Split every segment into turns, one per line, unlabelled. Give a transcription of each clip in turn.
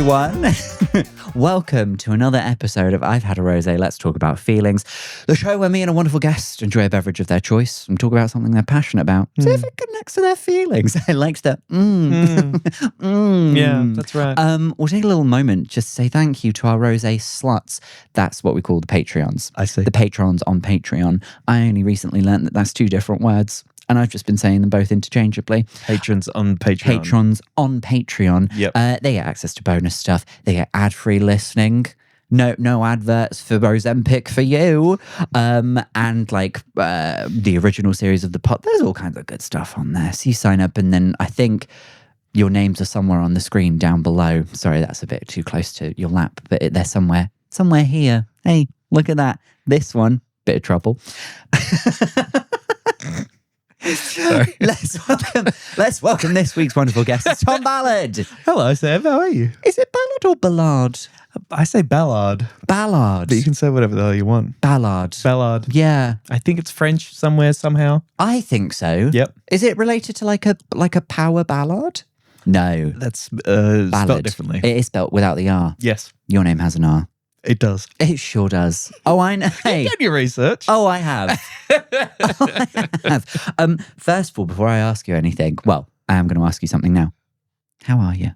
everyone. Welcome to another episode of I've Had a Rosé, Let's Talk About Feelings, the show where me and a wonderful guest enjoy a beverage of their choice and talk about something they're passionate about. See if it connects to their feelings. I liked that.
Yeah, that's right.
We'll take a little moment just to say thank you to our Rosé sluts. That's what we call the Patreons.
I see.
The patrons on Patreon. I only recently learned that that's two different words. And I've just been saying them both interchangeably.
Patrons on Patreon.
Patrons on Patreon.
Yep.
They get access to bonus stuff. They get ad-free listening. No adverts for Ozempic for you. And like the original series of the pod. There's all kinds of good stuff on there. So you sign up and then I think your names are somewhere on the screen down below. Sorry, that's a bit too close to your lap, but they're somewhere here. Hey, look at that. This one, bit of trouble.
Sorry.
Let's welcome this week's wonderful guest, Tom Ballard.
Hello, Sam. How are you?
Is it Ballard or Ballard?
I say Ballard.
Ballard.
But you can say whatever the hell you want.
Ballard.
Ballard.
Yeah.
I think it's French somewhere, somehow.
I think so.
Yep.
Is it related to like a power ballad? No.
That's
Ballad.
spelled differently.
It is spelled without the R.
Yes,
Your name has an R.
it does.
It sure does. Oh, I know. Hey.
You did your research.
Oh, I have. First of all, before I ask you anything, well, I am going to ask you something now. How are you?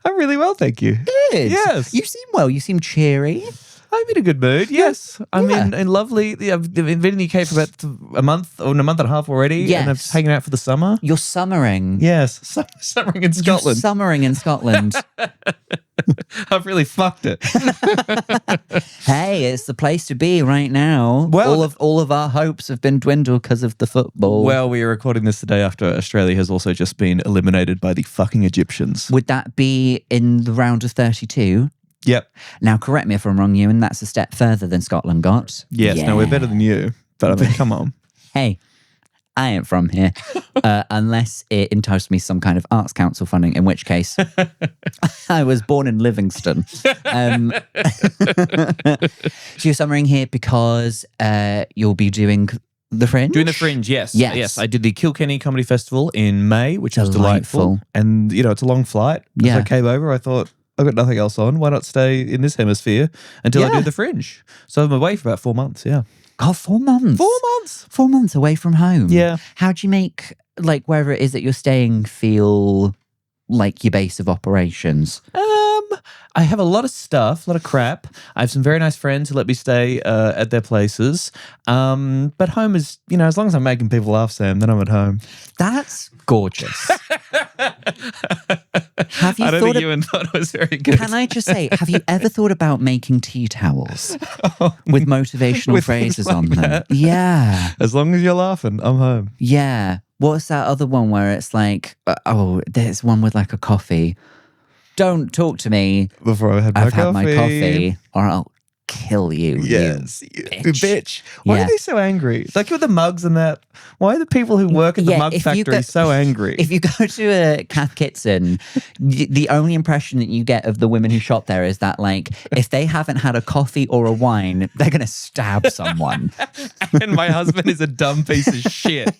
I'm really well, thank you.
Good.
Yes.
You seem well. You seem cheery.
I'm in a good mood, yes. I'm in lovely... I've been in the UK for about a month and a half already.
Yes.
And I'm just hanging out for the summer.
You're summering.
Yes, summering in Scotland.
You're summering in Scotland.
I've really fucked it.
Hey, it's the place to be right now.
Well,
all of our hopes have been dwindled because of the football.
Well, we are recording this the day after Australia has also just been eliminated by the fucking Egyptians.
Would that be in the round of 32?
Yep.
Now, correct me if I'm wrong, and that's a step further than Scotland got.
Yes, no, we're better than you. But I mean, come on.
Hey, I ain't from here. Unless it entitles me some kind of arts council funding, in which case I was born in Livingston. So you're summering here because you'll be doing the Fringe?
Doing the Fringe, yes.
Yes.
Yes, I did the Kilkenny Comedy Festival in May, which was
Delightful.
delightful. And, you know, it's a long flight.
Yeah.
As I came over, I thought, I've got nothing else on. Why not stay in this hemisphere until I do the Fringe? So I'm away for about 4 months, yeah.
God, 4 months.
4 months?
4 months away from home.
Yeah.
How do you make, like, wherever it is that you're staying feel like your base of operations?
I have a lot of stuff, a lot of crap. I have some very nice friends who let me stay at their places. But home is, you know, as long as I'm making people laugh, Sam, then I'm at home.
That's gorgeous. Have you
I don't
thought
think you thought it was very good.
Can I just say, have you ever thought about making tea towels with motivational
With
phrases
things like
on them?
that?
Yeah.
As long as you're laughing, I'm home.
Yeah. What's that other one where it's like, there's one with like a coffee. Don't talk to me.
Before I had
I've had my coffee or I'll kill you.
Yes,
you
bitch. Why
Yeah.
are they so angry? Like with the mugs and that. Why are the people who work at the mug factory so angry?
If you go to a Cath Kitson, the only impression that you get of the women who shop there is that, like, if they haven't had a coffee or a wine, they're going to stab someone.
And my husband is a dumb piece of shit.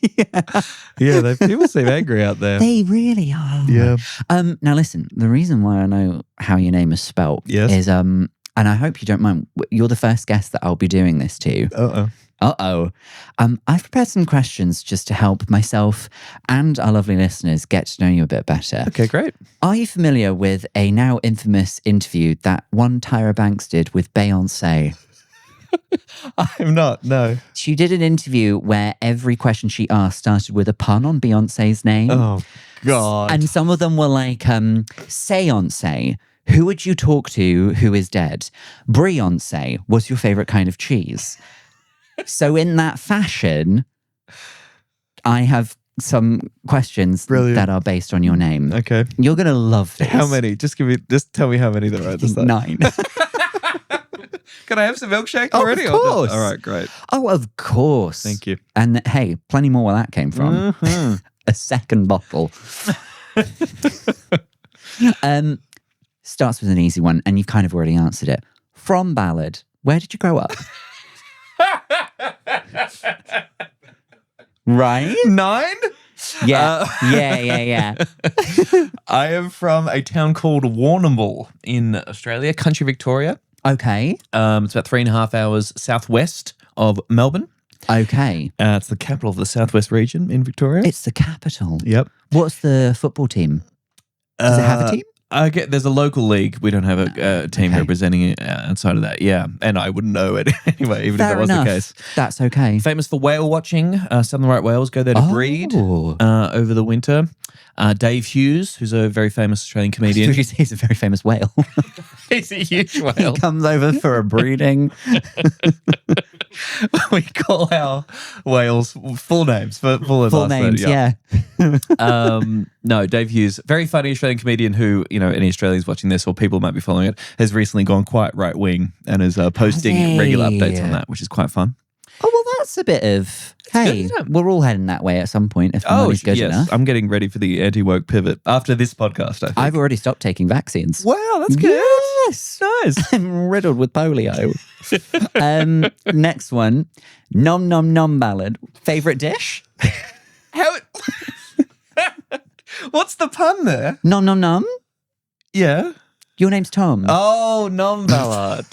Yeah, people seem angry out there.
They really are.
Yeah.
Now listen, the reason why I know how your name is spelt is and I hope you don't mind. You're the first guest that I'll be doing this to. I've prepared some questions just to help myself and our lovely listeners get to know you a bit better.
Okay, great.
Are you familiar with a now infamous interview that one Tyra Banks did with Beyonce?
I'm not, no.
She did an interview where every question she asked started with a pun on Beyonce's name.
Oh, God.
And some of them were like, Seance. Who would you talk to who is dead? Beyonce. What's your favorite kind of cheese? So in that fashion, I have some questions that are based on your name.
Okay.
You're going to love this.
How many? Just tell me how many there are at the start.
9.
Can I have some milkshake
Oh,
already?
of course.
All right, great.
Oh, of course.
Thank you.
And hey, plenty more where that came from.
Mm-hmm.
A second bottle. Starts with an easy one, and you've kind of already answered it. From Ballard, where did you grow up? Right?
9?
Yeah. Yeah.
I am from a town called Warrnambool in Australia, country Victoria.
Okay.
It's about 3.5 hours southwest of Melbourne.
Okay.
It's the capital of the southwest region in Victoria.
It's the capital.
Yep.
What's the football team? Does it have a team?
There's a local league. We don't have a team
Okay.
representing it outside of that. Yeah, and I wouldn't know it anyway, even if
Fair
that was
enough.
the case.
That's okay.
Famous for whale watching. Southern right whales go there to breed over the winter. Dave Hughes, who's a very famous Australian comedian.
He's a very famous whale.
He's a huge
He
whale.
comes over for a breeding.
We call our whales full names.
Full names, yeah.
No, Dave Hughes, very funny Australian comedian who, any Australians watching this or people might be following it, has recently gone quite right wing and is posting regular updates on that, which is quite fun.
Oh, well, that's a bit of, hey,
good, isn't it?
we're all heading that way at some point if the money's good enough.
I'm getting ready for the anti-woke pivot after this podcast, I think.
I've already stopped taking vaccines.
Wow, that's good.
Yes.
Nice.
I'm riddled with polio. Next one. Nom nom nom ballad. Favorite dish?
How? What's the pun there?
Nom nom nom?
Yeah.
Your name's Tom.
Oh, Tom Ballard.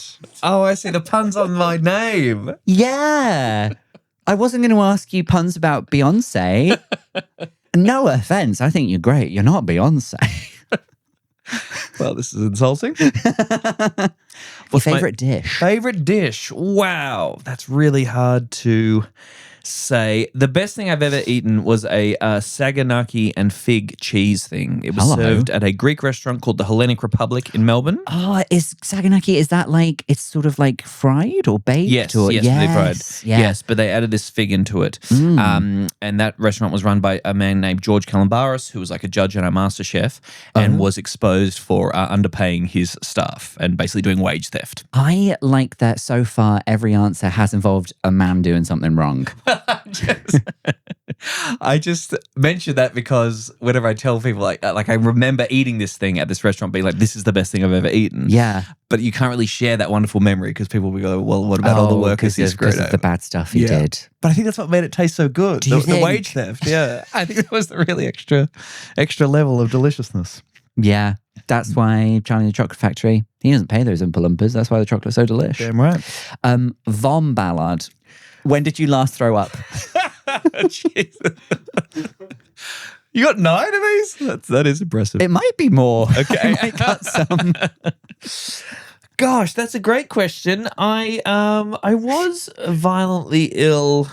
Oh, I see. The pun's on my name.
Yeah. I wasn't going to ask you puns about Beyonce. No offense. I think you're great. You're not Beyonce.
Well, this is insulting.
Your favorite dish?
Favorite dish? Wow. That's really hard to say. The best thing I've ever eaten was a saganaki and fig cheese thing. It was served at a Greek restaurant called the Hellenic Republic in Melbourne.
Oh, is saganaki, is that like, it's sort of like fried or baked?
Yes,
or,
yes, they fried.
Yeah.
Yes, but they added this fig into it. And that restaurant was run by a man named George Kalambaris, who was like a judge and a master chef and was exposed for underpaying his staff and basically doing wage theft.
I like that so far every answer has involved a man doing something wrong.
I just mention that because whenever I tell people, like I remember eating this thing at this restaurant, being like, "This is the best thing I've ever eaten."
Yeah,
but you can't really share that wonderful memory because people will go, "Well, what about all the workers he screwed
because of the bad stuff he did?"
But I think that's what made it taste so good.
Do you
The wage theft. Yeah, I think that was the really extra level of deliciousness.
Yeah, that's why Charlie and the Chocolate Factory, he doesn't pay those Oompa Loompas. That's why the chocolate's so delish.
Damn right.
Tom Ballard. When did you last throw up?
Jesus. You got 9 of these? That is impressive.
It might be more.
Okay.
I got some.
Gosh, that's a great question. I was violently ill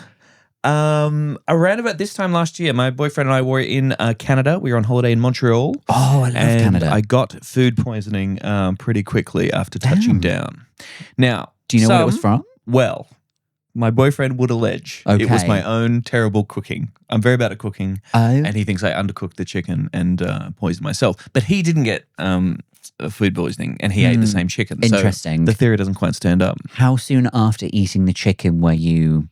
around about this time last year. My boyfriend and I were in Canada. We were on holiday in Montreal.
Oh, I love Canada.
I got food poisoning pretty quickly after touching down. Now,
do you know what it was from?
Well, my boyfriend would allege it was my own terrible cooking. I'm very bad at cooking, and he thinks I undercooked the chicken and poisoned myself. But he didn't get food poisoning, and he ate the same chicken.
Interesting.
So the theory doesn't quite stand up.
How soon after eating the chicken were you?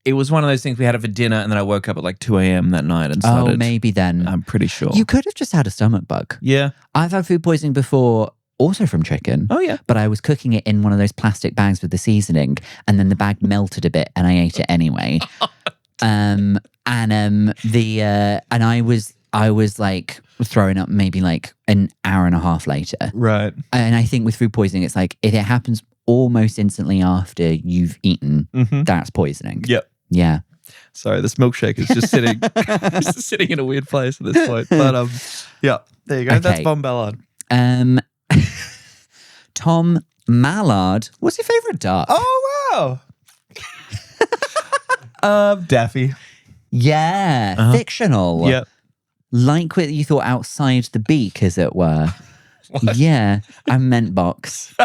It was one of those things we had it for dinner, and then I woke up at like 2 a.m. that night and started.
Oh, maybe then.
I'm pretty sure.
You could have just had a stomach bug.
Yeah.
I've had food poisoning before, also from chicken.
Oh, yeah.
But I was cooking it in one of those plastic bags with the seasoning, and then the bag melted a bit, and I ate it anyway. And I was like throwing up maybe like an hour and a half later.
Right.
And I think with food poisoning, it's like if it happens almost instantly after you've eaten, that's poisoning.
Yep.
Yeah.
Sorry, this milkshake is just sitting in a weird place at this point. But yeah, there you go.
Okay.
That's Tom Ballard.
Tom Ballard. What's your favorite duck?
Oh wow. Daffy.
Yeah, fictional.
Yep.
Like what you thought outside the beak, as it were. Yeah, I meant box.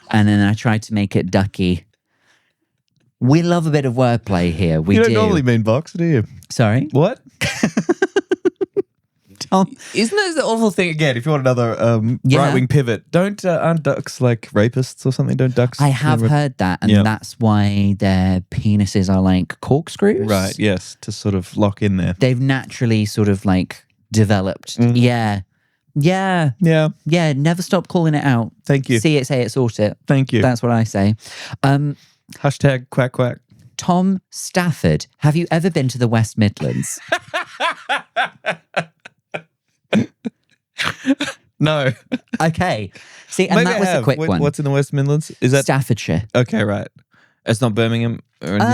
And then I tried to make it ducky. We love a bit of wordplay here. We
You don't
do.
normally mean box, do you?
Sorry?
What?
Tom.
Isn't that the awful thing again? If you want another right-wing pivot, aren't ducks like rapists or something? Don't ducks?
I have heard that, and that's why their penises are like corkscrews.
Right, yes, to sort of lock in there.
They've naturally sort of like developed. Yeah. Yeah.
Yeah.
Yeah. Never stop calling it out.
Thank you.
See it, say it, sort it.
Thank you.
That's what I say.
Hashtag quack quack.
Tom Stafford, have you ever been to the West Midlands?
No.
Okay. See, and
Maybe
that
I
was a
have.
quick one.
What's in the West Midlands? Is that
Staffordshire.
okay? Right. It's not Birmingham or anything.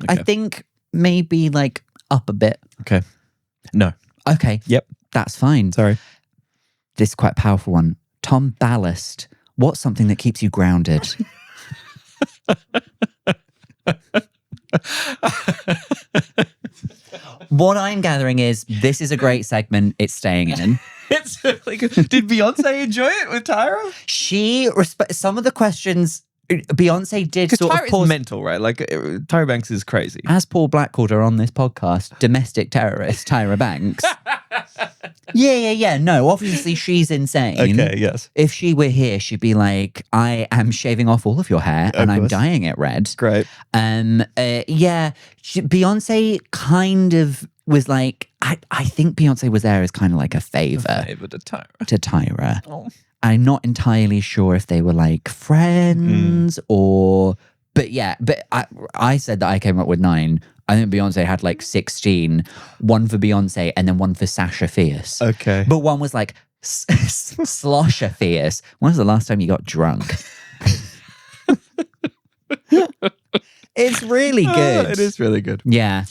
I think maybe like up a bit.
Okay. No.
Okay.
Yep.
That's fine.
Sorry.
This is quite a powerful one. Tom Ballard. What's something that keeps you grounded? What I'm gathering is this is a great segment. It's staying in.
It's really good. Did Beyonce enjoy it with Tyra?
She some of the questions Beyonce did
Because
sort
Tyra
of pause.
is mental, right? Like Tyra Banks is crazy.
As Paul Black called her on this podcast, domestic terrorist Tyra Banks. Yeah. No, obviously she's insane.
Okay, yes.
If she were here, she'd be like, I am shaving off all of your hair and I'm
course.
dyeing it red.
Great.
Beyonce kind of was like, I think Beyonce was there as kind of like a favor
Favor to Tyra.
to Tyra.
Oh.
I'm not entirely sure if they were like friends but I said that I came up with 9. I think Beyonce had like 16, one for Beyonce and then one for Sasha Fierce.
Okay.
But one was like Slosher Fierce. When was the last time you got drunk? It's really good.
It is really good.
Yeah.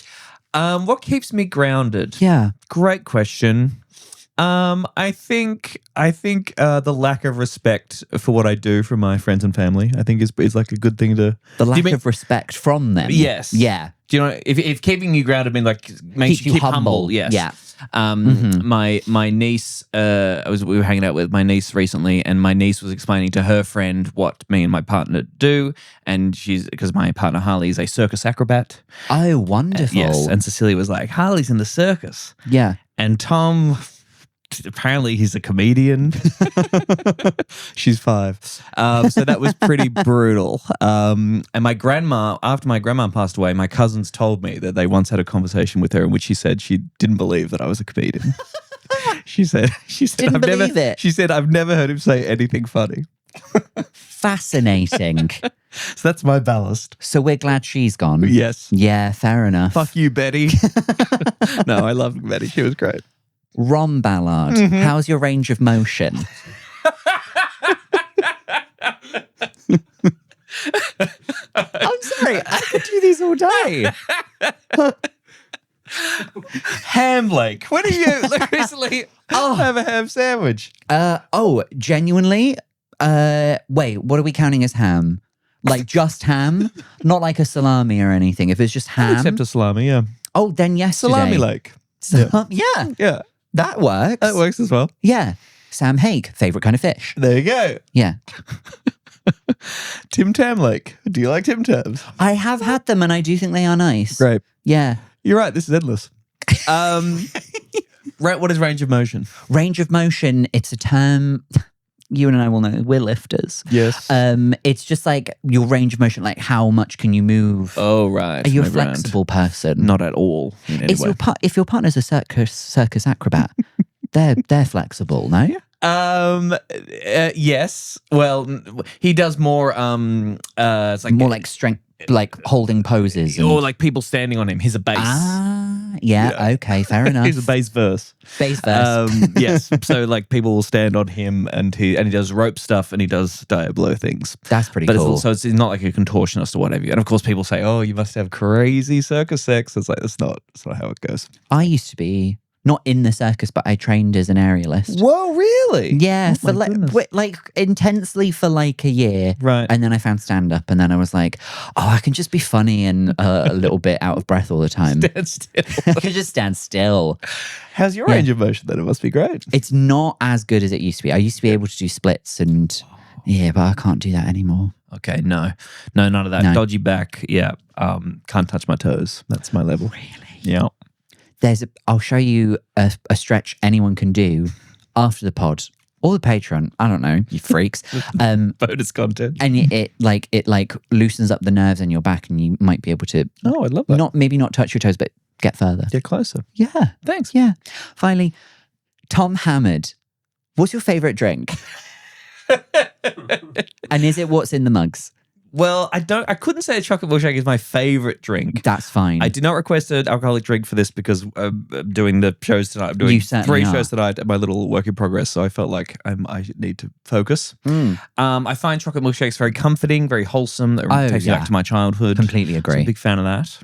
What keeps me grounded?
Yeah.
Great question. I think the lack of respect for what I do from my friends and family, I think is like a good thing to.
The lack of respect from them.
Yes.
Yeah.
Do you know if keeping you grounded means like makes
Keep
you
you
keep humble? Yes.
Yeah.
My niece, we were hanging out with my niece recently, and my niece was explaining to her friend what me and my partner do, and because my partner Harley is a circus acrobat.
Oh, wonderful.
Yes, and Cecilia was like, Harley's in the circus,
Yeah.
and Tom. Apparently he's a comedian. She's 5. So that was pretty brutal. And my grandma, after my grandma passed away, my cousins told me that they once had a conversation with her in which she said she didn't believe that I was a comedian. She said
Didn't believe it.
She said, I've never heard him say anything funny.
Fascinating.
So that's my ballast.
So we're glad she's gone.
Yes.
Yeah, fair enough.
Fuck you, Betty. No, I love Betty. She was great.
Ron Ballard, how's your range of motion? I'm sorry, I could do these all day.
Ham Lake. When are you recently have a ham sandwich?
Genuinely? Wait, what are we counting as ham? Like just ham? Not like a salami or anything. If it's just ham.
Except a salami, yeah.
Oh, then yesterday.
Salami Lake.
Yeah.
Yeah.
That works.
That works as well.
Yeah. Sam Hague, favourite kind of fish.
There you go.
Yeah.
Tim Tam Lake. Do you like Tim Tams?
I have had them and I do think they are nice.
Great.
Yeah.
You're right. This is endless. Right. What is range of motion?
Range of motion, it's a term you and I will know. We're lifters.
Yes.
It's just like your range of motion, like how much can you move?
Oh, right.
Are you a
Move around.
flexible person?
Not at all. In any way.
If your partner's a circus acrobat, they're flexible, no?
Yes. Well, he does more. It's like
More like strength, like holding poses.
or like people standing on him. He's a bass.
Yeah. Okay, fair enough.
He's a bass verse.
Bass verse.
Yes. So like people will stand on him, and he does rope stuff, and he does Diablo things.
That's pretty
But
cool.
it's not like a contortionist or whatever. And of course, people say, "Oh, you must have crazy circus sex." It's like that's not how it goes.
I used to be not in the circus, but I trained as an aerialist.
Whoa, really?
Yeah,
Oh my goodness.
like intensely for like a year.
Right.
And then I found stand up, and then I was like, oh, I can just be funny and a little bit out of breath all the time.
Stand still.
I can just stand still.
How's your range of motion then? It must be great.
It's not as good as it used to be. I used to be able to do splits and but I can't do that anymore.
Okay, no, none of that.
No.
Dodgy back, yeah. Can't touch my toes. That's my level.
Really?
Yeah.
I'll show you a stretch anyone can do after the pod or the Patreon. I don't know, you freaks.
Bonus content.
And it loosens up the nerves in your back, and you might be able to
Oh, I love that.
maybe not touch your toes, but get further.
Get closer.
Yeah.
Thanks.
Yeah. Finally, Tom Hammered. What's your favourite drink? And is it what's in the mugs?
Well, I couldn't say a chocolate milkshake is my favorite drink.
That's fine.
I did not request an alcoholic drink for this because I'm doing the shows tonight. I'm doing 3 shows tonight at my little work in progress, so I felt like I need to focus. I find chocolate milkshakes very comforting, very wholesome. It takes me back to my childhood.
Completely agree.
So I'm a big fan of that.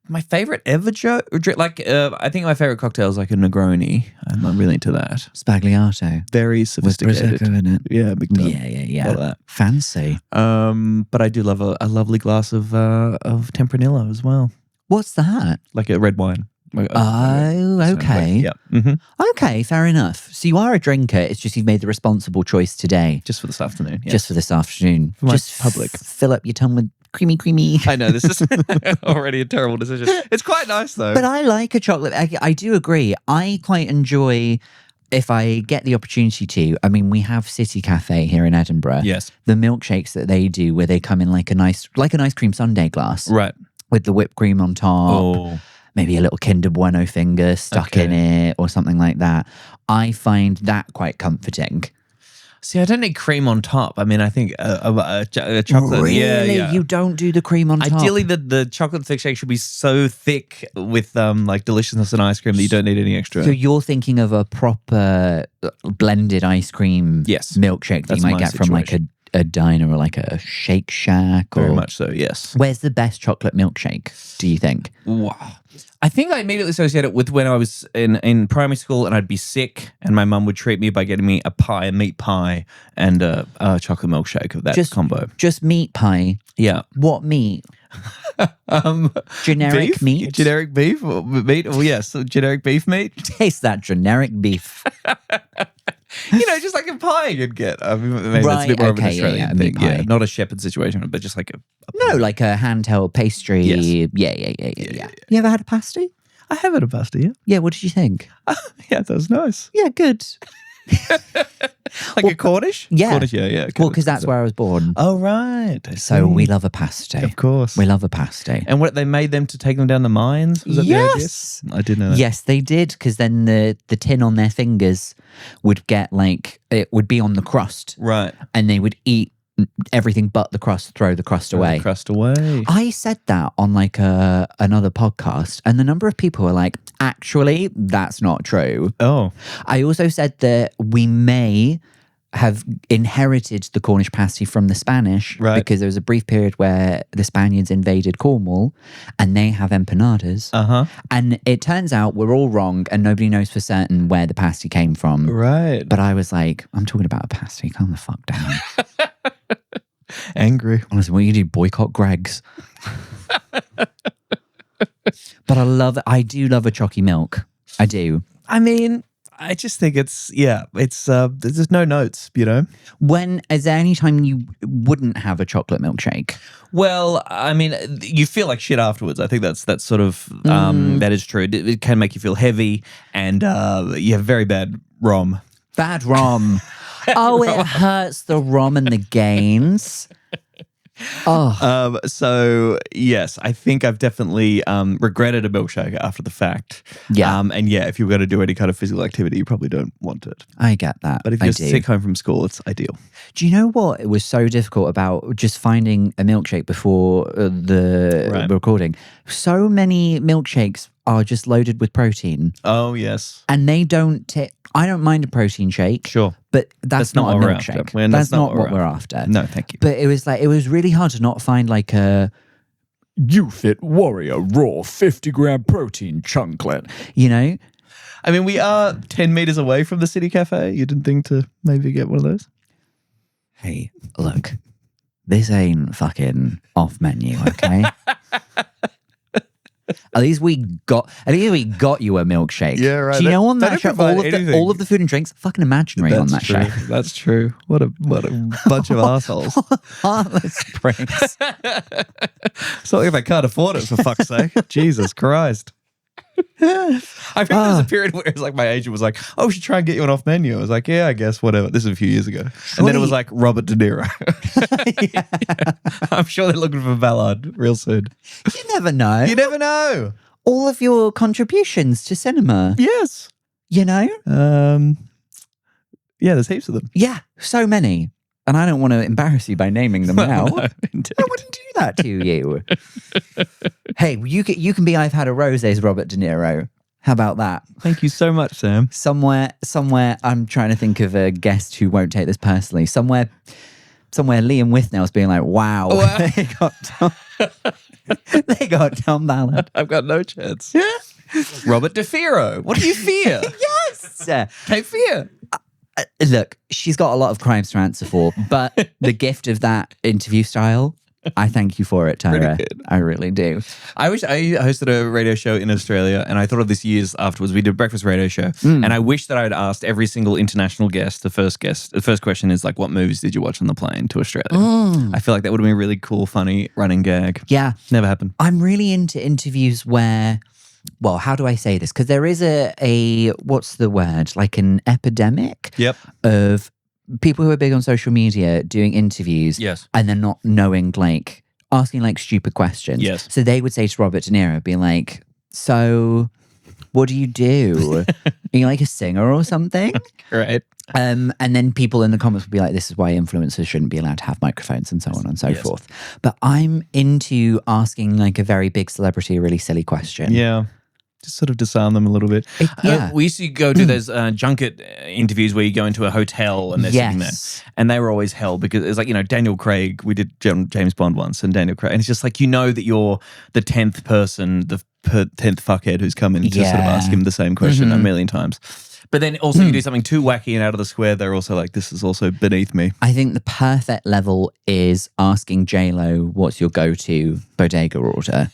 My favorite ever drink, I think my favorite cocktail is like a Negroni. I'm really into that.
Spagliato.
Very sophisticated.
With Prosecco in it.
Yeah, big time.
Yeah.
Love that.
Fancy.
But I do love a lovely glass of Tempranillo as well.
What's that?
Like a red wine.
Oh, okay.
So, yeah.
Okay, fair enough. So you are a drinker. It's just you've made the responsible choice today.
Just for this afternoon. Yes.
Just for this afternoon.
For my
just
public.
Fill up your tongue with creamy.
I know, this is already a terrible decision. It's quite nice though.
But I like a chocolate. I do agree. I quite enjoy, if I get the opportunity to, I mean, we have City Cafe here in Edinburgh.
Yes.
The milkshakes that they do where they come in like an ice cream sundae glass.
Right.
With the whipped cream on top.
Oh.
Maybe a little Kinder Bueno finger stuck in it or something like that. I find that quite comforting.
See, I don't need cream on top. I mean, I think a chocolate.
Really?
Yeah.
You don't do the cream on top?
Ideally, the chocolate thick shake should be so thick with like deliciousness and ice cream that you don't need any extra.
So you're thinking of a proper blended ice cream milkshake that you might get from like a diner or like a Shake Shack? Or...
Very much so, yes.
Where's the best chocolate milkshake, do you think?
Wow. I think I immediately associate it with when I was in primary school and I'd be sick and my mum would treat me by getting me a meat pie and a chocolate milkshake of that combo.
Just meat pie?
Yeah.
What meat? Generic
beef?
meat?
Generic beef? Meat? Oh, yes. Generic beef meat?
Taste that generic beef.
Just like a pie you'd get. I mean, maybe that's a bit more of an Australian thing. Yeah, not a shepherd situation, but just like a
no, like a handheld pastry. Yes. Yeah. You ever had a pasty?
I have had a pasty, yeah.
Yeah, what did you think?
Yeah, that was nice.
Yeah, good.
A Cornish?
Yeah.
Cornish, yeah.
Well, because that's where I was born.
Oh, right.
So we love a pasty.
Of course.
We love a pasty.
And what, they made them to take them down the mines? Was that
yes.
The idea? I didn't know that.
Yes, they did, because then the tin on their fingers would get it would be on the crust.
Right.
And they would eat everything but the crust, throw the crust away. I said that on like another podcast, and the number of people were like, actually, that's not true.
Oh.
I also said that we may have inherited the Cornish pasty from the Spanish,
right?
Because there was a brief period where the Spaniards invaded Cornwall and they have empanadas. And it turns out we're all wrong and nobody knows for certain where the pasty came from.
Right.
But I was like, I'm talking about a pasty. Calm the fuck down.
Angry.
Honestly, what you do, boycott Greg's. But I do love a chalky milk. I do.
I mean, I just think it's there's no notes,
Is there any time you wouldn't have a chocolate milkshake?
Well, I mean, you feel like shit afterwards. I think that's sort of, that is true. It can make you feel heavy and you have very bad rom.
Bad rom. Oh, it hurts the rom and the gains. Oh.
So yes, I think I've definitely regretted a milkshake after the fact.
Yeah.
And yeah, if you're going to do any kind of physical activity, you probably don't want it.
I get that.
But if you're sick home from school, it's ideal.
Do you know what it was so difficult about just finding a milkshake before the recording? So many milkshakes are just loaded with protein.
Oh, yes.
And they don't I don't mind a protein shake.
Sure.
But that's not a milkshake. That's not what we're after.
No, thank you.
But it was really hard to not find like a
YouFit Warrior Raw 50-gram protein chunklet.
I mean, we are 10 meters away from the City Cafe. You didn't think to maybe get one of those?
Hey, look, this ain't fucking off menu, okay? At least we got you a milkshake.
Yeah, right.
Do you know on that show all of the food and drinks fucking imaginary on that show?
That's true. What a bunch of assholes.
Heartless pricks.
So if I can't afford it, for fuck's sake. Jesus Christ. I think there was a period where it was like my agent was like, "Oh, we should try and get you an off menu." I was like, "Yeah, I guess whatever." This is a few years ago, and then it was like Robert De Niro. I'm sure they're looking for Ballard real soon.
You never know.
You never know.
All of your contributions to cinema.
Yes.
Yeah, there's
heaps of them.
Yeah, so many. And I don't want to embarrass you by naming them now.
No,
I wouldn't do that to you. Hey, you can be I've had a Rosé's Robert De Niro. How about that?
Thank you so much, Sam.
Somewhere, I'm trying to think of a guest who won't take this personally. Somewhere Liam Withnell's being like, wow. They got Tom Ballard.
I've got no chance. Robert De Niro. What do you fear?
Yes.
Cape Fear.
Look, she's got a lot of crimes to answer for, but the gift of that interview style, I thank you for it, Tyra.
Pretty good.
I really do.
I hosted a radio show in Australia, and I thought of this years afterwards. We did a breakfast radio show, and I wish that I'd asked every single international guest. The first question is like, "What movies did you watch on the plane to Australia?" I feel like that would have been a really cool, funny running gag.
Yeah.
Never happened.
I'm really into interviews where, well, how do I say this? Because there is a what's the word? Like an epidemic of people who are big on social media doing interviews and then not knowing, like, asking like stupid questions.
Yes.
So they would say to Robert De Niro, be like, so what do you do? Are you like a singer or something?
Right.
And then people in the comments would be like, this is why influencers shouldn't be allowed to have microphones and so on and so forth. But I'm into asking like a very big celebrity a really silly question.
Yeah. Just sort of disarm them a little bit. We used to go do those junket interviews where you go into a hotel and they're sitting there. And they were always hell because it's like, Daniel Craig, we did James Bond once and Daniel Craig. And it's just like, that you're the 10th person, the 10th fuckhead who's come in to sort of ask him the same question a million times. But then also you do something too wacky and out of the square, they're also like, this is also beneath me.
I think the perfect level is asking J-Lo, what's your go-to bodega order?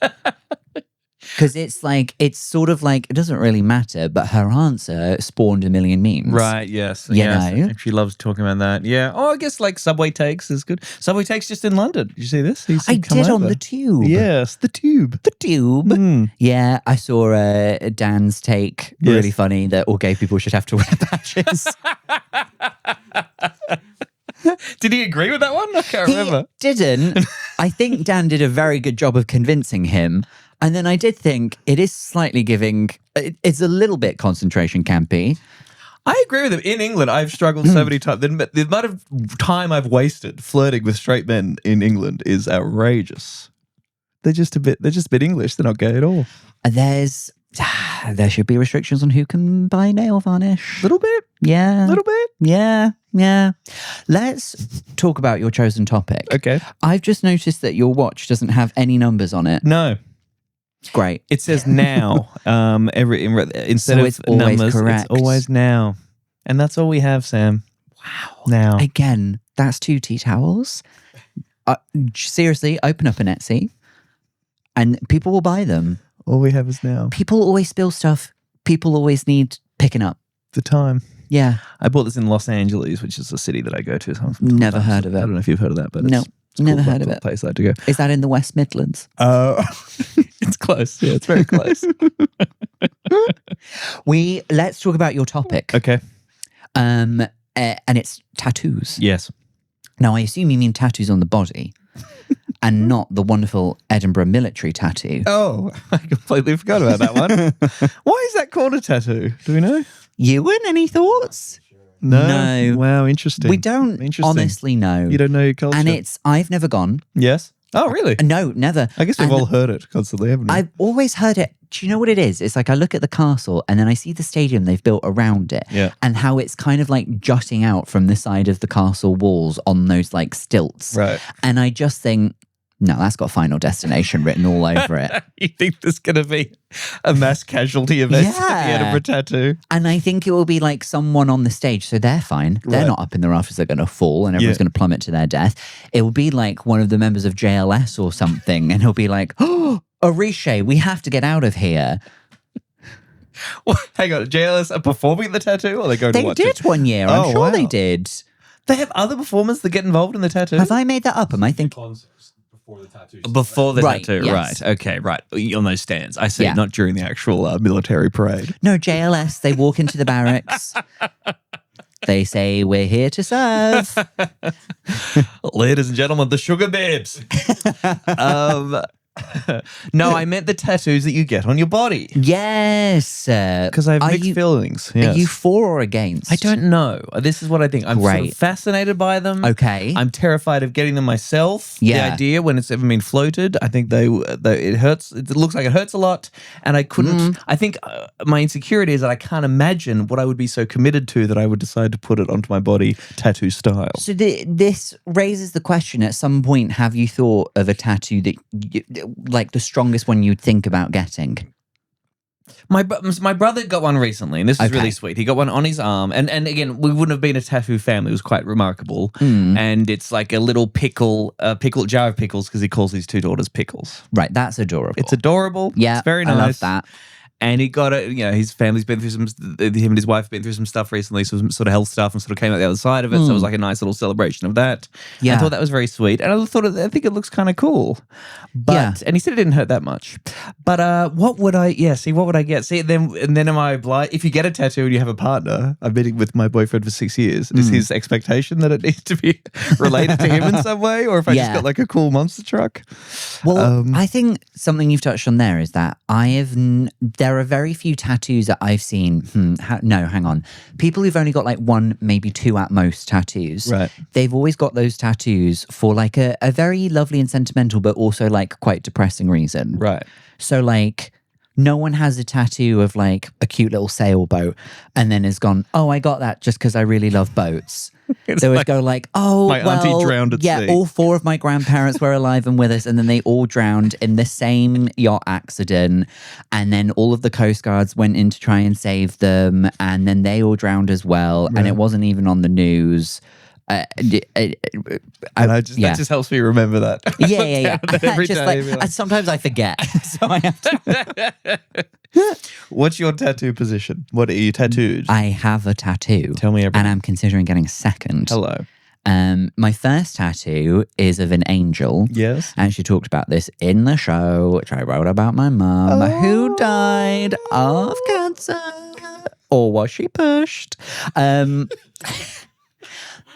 Because it's sort of like, it doesn't really matter, but her answer spawned a million memes.
Right, yes.
You know?
She loves talking about that. Yeah. Oh, I guess like Subway Takes is good. Subway Takes just in London. Did you see this?
I did on the Tube.
Yes, the Tube.
The Tube. Yeah, I saw Dan's take. Really funny that all gay people should have to wear patches.
Did he agree with that one? I can't remember.
He didn't. I think Dan did a very good job of convincing him. And then I did think it is slightly giving, it's a little bit concentration campy.
I agree with him. In England, I've struggled so many times. The amount of time I've wasted flirting with straight men in England is outrageous. They're just a bit English. They're not gay at all.
There should be restrictions on who can buy nail varnish.
Little bit.
Yeah.
Little bit.
Yeah. Let's talk about your chosen topic.
Okay.
I've just noticed that your watch doesn't have any numbers on it.
No.
Great.
It says now. Instead
So
of
it's always
numbers,
correct.
it's always now. And that's all we have, Sam.
Wow.
Now.
Again, that's 2 tea towels. Seriously, open up an Etsy and people will buy them.
All we have is now.
People always spill stuff. People always need picking up.
The time.
Yeah.
I bought this in Los Angeles, which is a city that I go to.
Never heard of it.
I don't know if you've heard of that, but
No.
it's a
Never
cool
heard of it.
place I like to go.
Is that in the West Midlands?
It's close. Yeah, it's very close.
Let's talk about your topic.
Okay.
And it's tattoos.
Yes.
Now, I assume you mean tattoos on the body and not the wonderful Edinburgh military tattoo.
Oh, I completely forgot about that one. Why is that called a tattoo? Do we know?
Ewan, any thoughts?
No. Wow, interesting.
We don't honestly know.
You don't know your culture.
And I've never gone.
Yes. Oh, really?
No, never.
I guess we've all heard it constantly, haven't we?
I've always heard it. Do you know what it is? It's like I look at the castle and then I see the stadium they've built around it and how it's kind of like jutting out from the side of the castle walls on those like stilts.
Right.
And I just think, no, that's got Final Destination written all over it.
You think there's going to be a mass casualty event at the Edinburgh tattoo?
And I think it will be like someone on the stage, so they're fine. They're not up in the rafters, they're going to fall and everyone's going to plummet to their death. It will be like one of the members of JLS or something and he'll be like, oh, Orishe, we have to get out of here.
Well, hang on, JLS are performing the tattoo or are they going to watch it?
They did one year, I'm sure they did.
They have other performers that get involved in the tattoo?
Have I made that up? Am I thinking?
Before the tattoo,
yes.
right. Okay, right. On those stands. I see,
Yeah.
not during the actual military parade.
No, JLS, they walk into the barracks. They say, we're here to serve.
Ladies and gentlemen, the Sugar Babes. No, I meant the tattoos that you get on your body.
Yes.
Because I have mixed feelings.
Are
Yes.
you for or against?
I don't know. This is what I think. I'm sort
Great.
of fascinated by them.
Okay.
I'm terrified of getting them myself.
Yeah.
The idea when it's ever been floated, I think it hurts. It looks like it hurts a lot. And I couldn't, I think my insecurity is that I can't imagine what I would be so committed to that I would decide to put it onto my body tattoo style.
So this raises the question, at some point, have you thought of a tattoo that, like the strongest one you'd think about getting?
My brother got one recently, and this was really sweet. He got one on his arm, and again, we wouldn't have been a tattoo family. It was quite remarkable, and it's like a little pickle jar of pickles because he calls his 2 daughters pickles.
Right, that's adorable.
It's adorable.
Yeah,
it's very nice.
I love that.
And he got it, his family's been through him and his wife have been through some stuff recently, so some sort of health stuff, and sort of came out the other side of it. So it was like a nice little celebration of that.
Yeah.
I thought that was very sweet. And I think it looks kind of cool. But, and he said it didn't hurt that much. But what would I get? See, then am I obliged? If you get a tattoo and you have a partner, I've been with my boyfriend for 6 years, is his expectation that it needs to be related to him in some way? Or if I just got like a cool monster truck?
Well, I think something you've touched on there is that there are very few tattoos that I've seen. No, hang on. People who've only got like 1, maybe 2 at most tattoos.
Right.
They've always got those tattoos for like a very lovely and sentimental, but also like quite depressing reason.
Right.
So like, no one has a tattoo of like a cute little sailboat and then has gone, oh, I got that just because I really love boats. They would go like, oh,
my auntie drowned at sea.
all 4 of my grandparents were alive and with us, and then they all drowned in the same yacht accident, and then all of the Coast Guards went in to try and save them, and then they all drowned as well, and it wasn't even on the news.
That just helps me remember that.
Yeah.
Every
Just
day,
like, sometimes I forget, so I have to.
What's your tattoo position? What are you tattooed?
I have a tattoo.
Tell me everything.
And I'm considering getting a second.
Hello.
My first tattoo is of an angel.
Yes.
And she talked about this in the show, which I wrote about my mum, who died of cancer. Or was she pushed?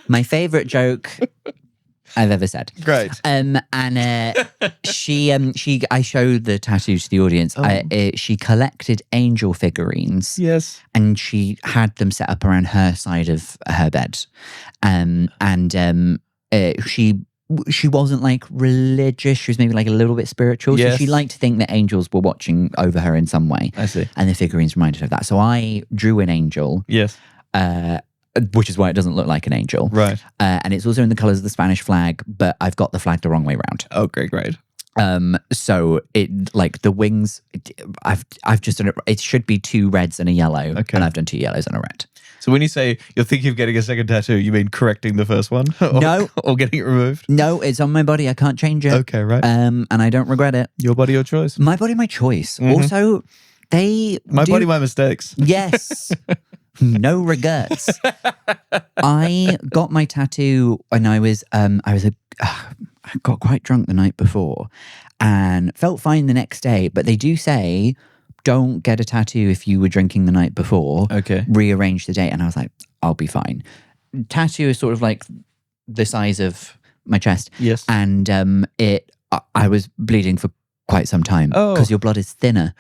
My favorite joke I've ever said.
Great.
I showed the tattoo to the audience. She collected angel figurines.
Yes.
And she had them set up around her side of her bed. She wasn't like religious. She was maybe like a little bit spiritual.
Yes.
So she liked to think that angels were watching over her in some way.
I see.
And the figurines reminded her of that. So I drew an angel.
Yes.
Which is why it doesn't look like an angel.
Right.
And it's also in the colours of the Spanish flag, but I've got the flag the wrong way round.
Oh, great.
So it like the wings, I've just done it. It should be 2 reds and a yellow.
Okay.
And I've done 2 yellows and a red.
So when you say you're thinking of getting a second tattoo, you mean correcting the first one?
No.
Or getting it removed?
No, it's on my body. I can't change it.
Okay, right.
And I don't regret it.
Your body, your choice.
My body, my choice. Also,
My body, my mistakes.
Yes. No regrets. I got my tattoo when I got quite drunk the night before and felt fine the next day. But they do say, don't get a tattoo if you were drinking the night before.
Okay.
Rearrange the date. And I was like, I'll be fine. Tattoo is sort of like the size of my chest.
Yes.
And I was bleeding for quite some time because your blood is thinner.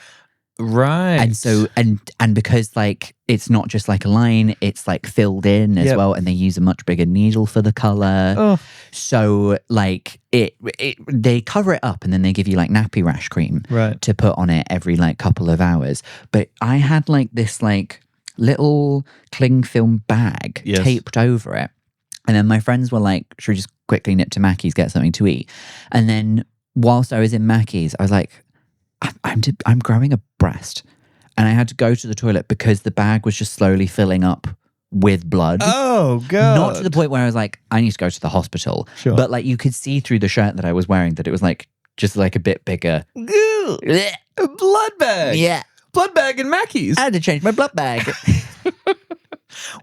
Right.
And so and because like it's not just like a line, it's like filled in as well, and they use a much bigger needle for the color. So like they cover it up and then they give you like nappy rash cream to put on it every like couple of hours. But I had like this like little cling film bag taped over it. And then my friends were like, should we just quickly nip to Mackey's, get something to eat? And then whilst I was in Mackey's, I was like, I'm growing a breast, and I had to go to the toilet because the bag was just slowly filling up with blood.
Oh God!
Not to the point where I was like, I need to go to the hospital.
Sure.
But like you could see through the shirt that I was wearing that it was like just like a bit bigger.
A blood bag.
Yeah,
blood bag in Mackey's.
I had to change my blood bag.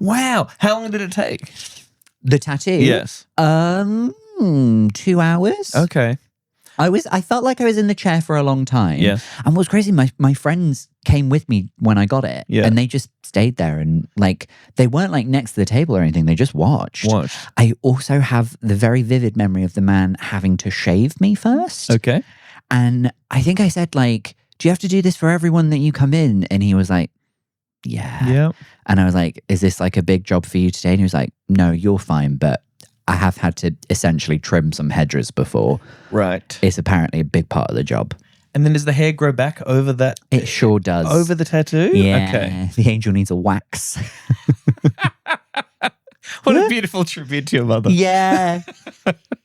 Wow! How long did it take?
The tattoo?
Yes.
2 hours.
Okay.
I felt like I was in the chair for a long time.
Yeah.
And what's crazy, my friends came with me when I got it.
Yeah.
And they just stayed there and like they weren't like next to the table or anything. They just watched. I also have the very vivid memory of the man having to shave me first.
Okay.
And I think I said, like, do you have to do this for everyone that you come in? And he was like, yeah.
Yeah.
And I was like, is this like a big job for you today? And he was like, no, you're fine. But I have had to essentially trim some hedges before.
Right.
It's apparently a big part of the job.
And then does the hair grow back over that?
It sure does.
Over the tattoo?
Yeah.
Okay.
The angel needs a wax.
What a beautiful tribute to your mother.
Yeah.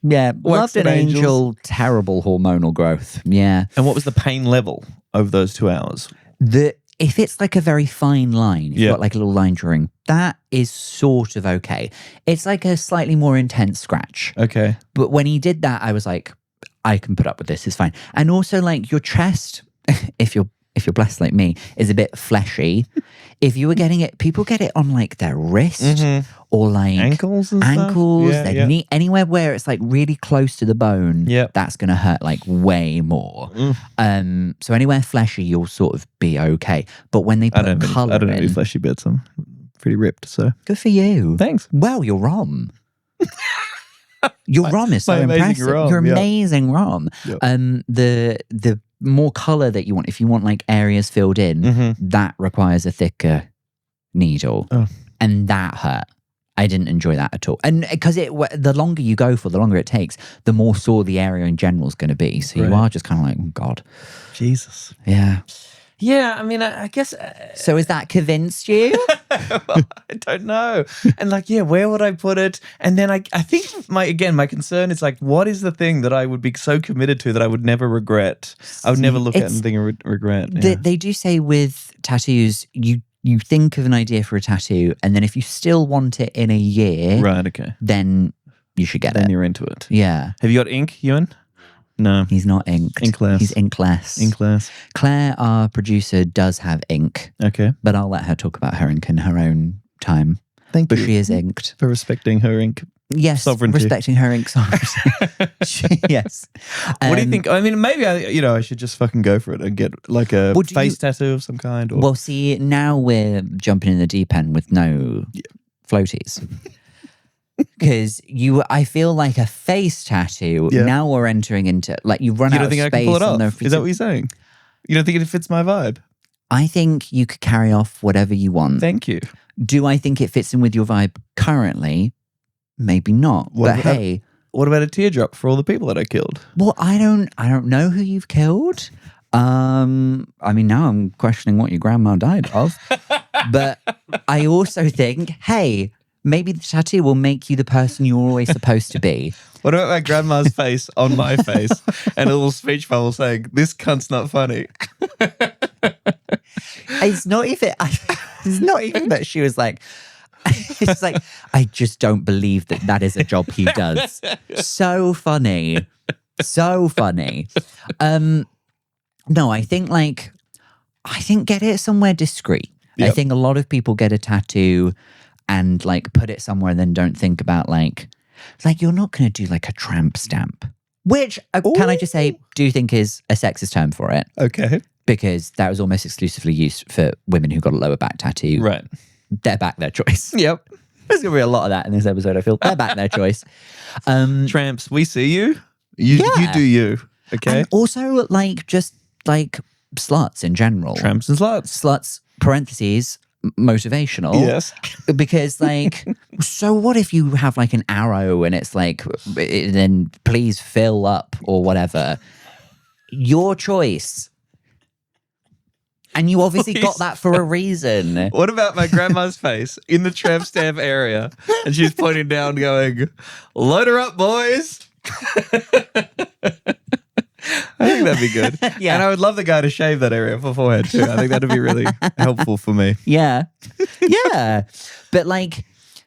Yeah. Loved an
and
angel. Terrible hormonal growth. Yeah.
And what was the pain level over those 2 hours?
If it's like a very fine line, if you've got like a little line drawing, that is sort of okay. It's like a slightly more intense scratch.
Okay.
But when he did that, I was like, I can put up with this. It's fine. And also, like, your chest, if you're blessed like me, is a bit fleshy. If you were getting it, people get it on like their wrist or like
ankles and
ankles,
stuff?
their knee, anywhere where it's like really close to the bone.
Yeah.
That's gonna hurt like way more. So anywhere fleshy, you'll sort of be okay. But when they put color
I don't have any
in,
fleshy bits. I'm pretty ripped, so.
good for you.
Thanks.
Well, your ROM. Your ROM is so
my amazing
impressive.
ROM,
Your
yeah.
amazing ROM.
Yep.
The more color that you want, if you want like areas filled in, that requires a thicker needle, and that hurt. I didn't enjoy that at all. And because the longer you go for, the longer it takes, the more sore the area in general is going to be. So you are just kind of like, oh God,
Jesus.
yeah.
Yeah, I mean, I guess.
So has that convinced you?
Well, I don't know. And like, yeah, where would I put it? And then I think my concern is like, what is the thing that I would be so committed to that I would never regret? I would never look at and think and regret. Yeah.
They do say with tattoos, you think of an idea for a tattoo, and then if you still want it in a year,
Right, okay.
then you should get
Then
it.
you're into it.
Yeah.
Have you got ink, Ewan? No.
He's not inked.
Inkless.
He's inkless.
Inkless.
Claire, our producer, does have ink,
Okay.
but I'll let her talk about her ink in her own time.
Thank
But
you
she is inked.
for respecting her ink.
Yes,
Sovereignty.
respecting her ink sovereignty. Yes.
What do you think? I mean, maybe I should just fucking go for it and get like a face tattoo of some kind. Or...
Well, see, now we're jumping in the deep end with no floaties. Because I feel like a face tattoo.
Yeah.
Now we're entering into like you run
You
out
don't
of
think I
space.
can pull it
and
off? Is that what you're saying? You don't think it fits my vibe?
I think you could carry off whatever you want.
Thank you.
Do I think it fits in with your vibe currently? Maybe not. But hey,
what about a teardrop for all the people that I killed?
well, I don't know who you've killed. I mean, now I'm questioning what your grandma died of. But I also think, hey, maybe the tattoo will make you the person you're always supposed to be.
What about my grandma's face on my face and a little speech bubble saying, "This cunt's not funny"?
It's not even that she was like, it's like, I just don't believe that is a job he does. So funny. So funny. No, I think get it somewhere discreet.
Yep.
I think a lot of people get a tattoo and like put it somewhere and then don't think about like you're not going to do like a tramp stamp, which can I just say, do you think is a sexist term for it?
Okay.
Because that was almost exclusively used for women who got a lower back tattoo.
Right.
Their back, their choice.
Yep.
There's going to be a lot of that in this episode, I feel. Their back, their choice.
Tramps, we see you. You do you. Okay.
And also like just like sluts in general.
Tramps and sluts.
Sluts, parentheses, motivational.
Yes.
Because like, so what if you have like an arrow and it's like, then please fill up or whatever. Your choice. And you obviously got that for a reason.
What about my grandma's face in the tramp stamp area? And she's pointing down going, "Load her up, boys." I think that'd be good.
Yeah.
And I would love the guy to shave that area beforehand too. I think that'd be really helpful for me.
Yeah. Yeah. But like,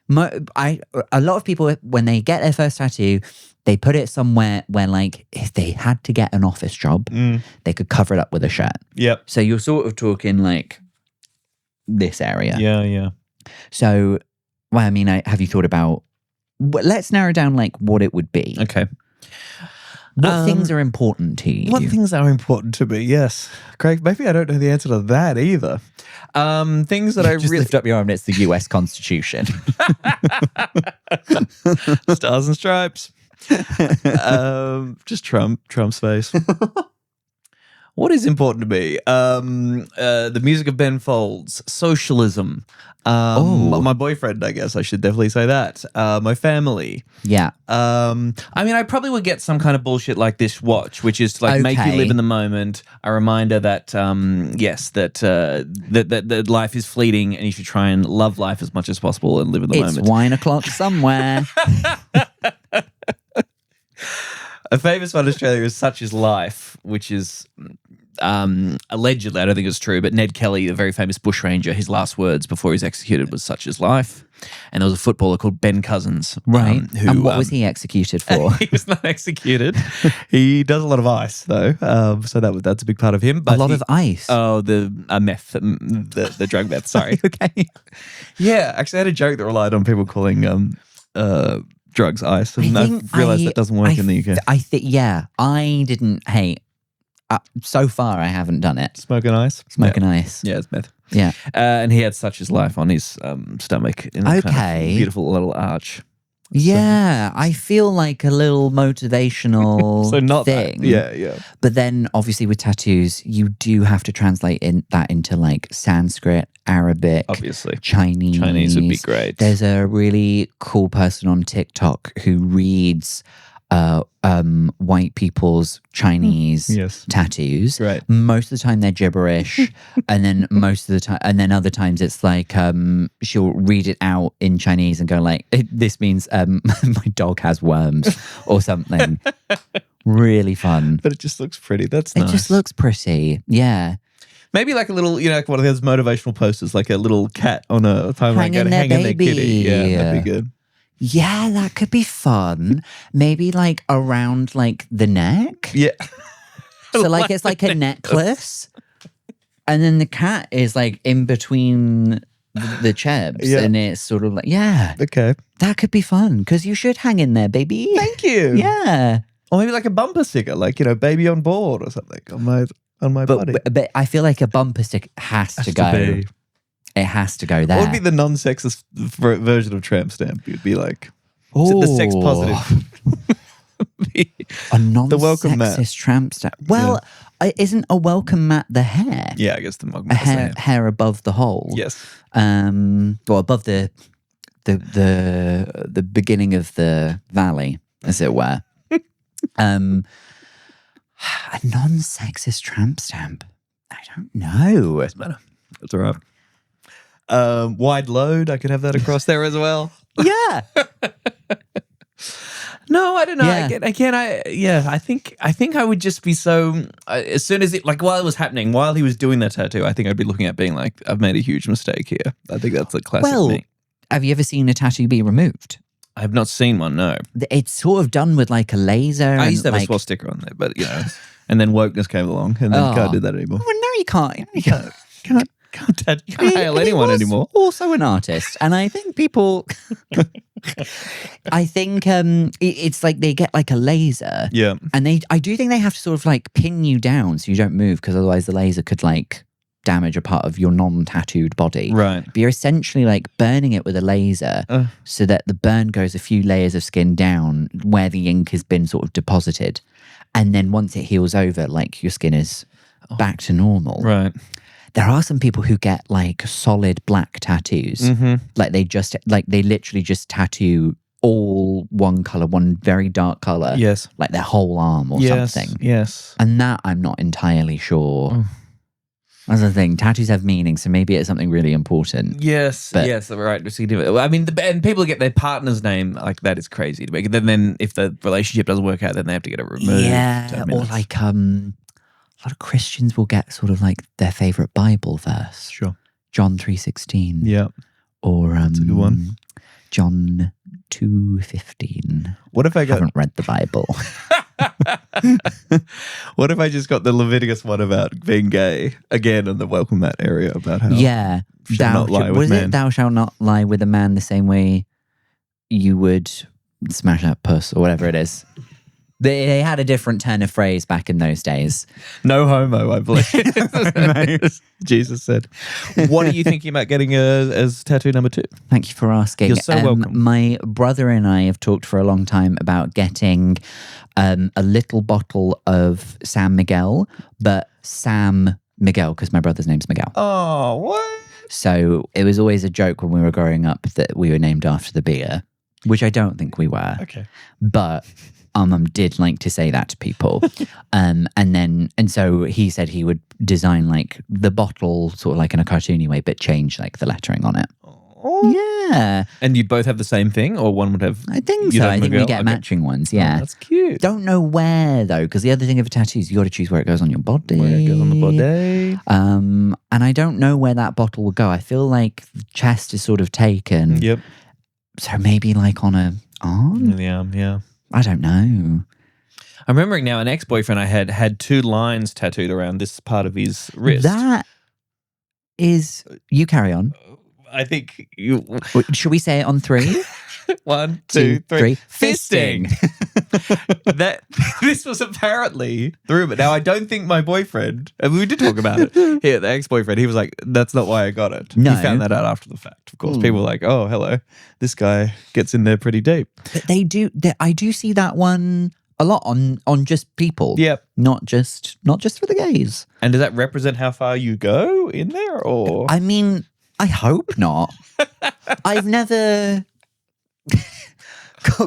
a lot of people, when they get their first tattoo, they put it somewhere where like, if they had to get an office job, they could cover it up with a shirt.
Yep.
So you're sort of talking like this area.
Yeah, yeah.
So, well, I mean, have you thought about, let's narrow down like what it would be.
Okay.
What things are important to you?
What things are important to me? Yes. Craig, maybe I don't know the answer to that either. Things that I
Just
really...
lift up your arm and it's the US Constitution.
Stars and stripes. Just Trump's face. What is important to me? The music of Ben Folds, socialism. My boyfriend, I guess I should definitely say that. My family.
Yeah.
I mean, I probably would get some kind of bullshit like this watch, which is to like make you live in the moment. A reminder that that life is fleeting, and you should try and love life as much as possible and live in the moment.
It's wine o'clock somewhere.
A famous one in Australia is Such Is Life, which is allegedly, I don't think it's true, but Ned Kelly, a very famous bushranger, his last words before he's executed was Such Is Life. And there was a footballer called Ben Cousins.
Right.
Who,
and what was he executed for?
He was not executed. He does a lot of ice, though. So that's a big part of him. But
a lot of ice?
Oh, the meth, the drug meth, sorry.
Okay.
Yeah, actually I had a joke that relied on people calling drugs ice. And I realised that doesn't work in the UK.
I didn't hate. So far, I haven't done it.
Smoking ice?
Smoking ice.
Yeah, it's meth.
Yeah.
And he had Such His Life on his stomach in a kind of beautiful little arch.
Yeah, I feel like a little motivational thing.
Yeah.
But then, obviously, with tattoos, you do have to translate that into like Sanskrit, Arabic,
obviously
Chinese.
Chinese would be great.
There's a really cool person on TikTok who reads white people's Chinese tattoos.
Right.
Most of the time they're gibberish, and then other times it's like she'll read it out in Chinese and go like, "This means my dog has worms" or something. Really fun.
But it just looks pretty. That's
nice.
nice.
It just looks pretty. Yeah.
Maybe like a little, like one of those motivational posters, like a little cat on a timeline hanging their kitty. Yeah, that'd be good.
Yeah, that could be fun. Maybe like around like the neck.
Yeah.
So like it's like a necklace. And then the cat is like in between the chebs.
Yeah.
And it's sort of like, yeah.
Okay.
That could be fun because you should hang in there, baby.
Thank you.
Yeah.
Or maybe like a bumper sticker, like, baby on board or something on my body.
But I feel like a bumper sticker has to go. It has to go there.
What would be the non-sexist version of tramp stamp? You'd be like, the sex positive.
A
welcome mat.
non-sexist tramp stamp. Well, isn't a welcome mat the hair?
Yeah, I guess the welcome mat is the
hair above the hole.
Yes.
Well, above the beginning of the valley, as it were. A non-sexist tramp stamp. I don't know.
Doesn't matter. That's all right. Wide load. I could have that across there as well.
Yeah.
No, I don't know.
Yeah.
I think I would just be so. As soon as while it was happening, while he was doing that tattoo, I think I'd be looking at being like, I've made a huge mistake here. I think that's a classic me.
Have you ever seen a tattoo be removed?
I have not seen one. No.
It's sort of done with like a laser.
I used to have a swastika on there, but and then wokeness came along, and then can't do that anymore.
Well, no, you can't. You
Can't hail anyone anymore.
Also an artist, and I think people. I think it's like they get like a laser.
Yeah,
and I do think they have to sort of like pin you down so you don't move, because otherwise the laser could like damage a part of your non-tattooed body.
Right.
But you're essentially like burning it with a laser so that the burn goes a few layers of skin down where the ink has been sort of deposited, and then once it heals over, like your skin is back to normal.
Right.
There are some people who get like solid black tattoos. Like they literally just tattoo all one color, one very dark color.
Yes.
Like their whole arm or something.
Yes.
And that I'm not entirely sure. That's the thing. Tattoos have meaning, so maybe it's something really important.
Yes. Yes. Right. I mean, and people get their partner's name, like that is crazy to me. Then if the relationship doesn't work out, then they have to get it removed.
Yeah. Or like a lot of Christians will get sort of like their favorite Bible verse.
Sure.
John 3:16.
Yeah.
Or
that's a good one.
John 2:15.
What if I
haven't read the Bible?
What if I just got the Leviticus one about being gay again in the welcome mat area about how shall not lie with men.
Thou shalt not lie with a man the same way you would smash that puss or whatever it is. They had a different turn of phrase back in those days.
No homo, I believe. Jesus said. What are you thinking about getting as tattoo number 2?
Thank you for asking.
You're so welcome.
My brother and I have talked for a long time about getting a little bottle of San Miguel, but Sam Miguel, because my brother's name's Miguel.
Oh, what?
So it was always a joke when we were growing up that we were named after the beer, which I don't think we were.
Okay.
But Mum did like to say that to people. And so he said he would design like the bottle sort of like in a cartoony way, but change like the lettering on it.
Oh.
Yeah.
And you both have the same thing, or one would have?
I think
you
so.
have
I think we
Miguel?
get
Okay.
matching ones. Yeah.
Oh, that's cute.
Don't know where though, because the other thing of a tattoo is you got to choose where it goes on your body.
Where it goes on the body.
And I don't know where that bottle will go. I feel like the chest is sort of taken.
Yep.
So maybe like on a arm?
Yeah.
I don't know.
I'm remembering now an ex-boyfriend I had 2 lines tattooed around this part of his wrist.
That is, you carry on.
I think you.
Should we say it on 3?
1, 2, 3.
Fisting.
This was apparently the rumor. Now, I don't think my boyfriend, and we did talk about it here, the ex-boyfriend, he was like, that's not why I got it.
No.
He found that out after the fact. Of course, people were like, oh, hello, this guy gets in there pretty deep.
But I do see that one a lot on just people.
Yep.
Not just for the gays.
And does that represent how far you go in there, or?
I mean, I hope not. I've never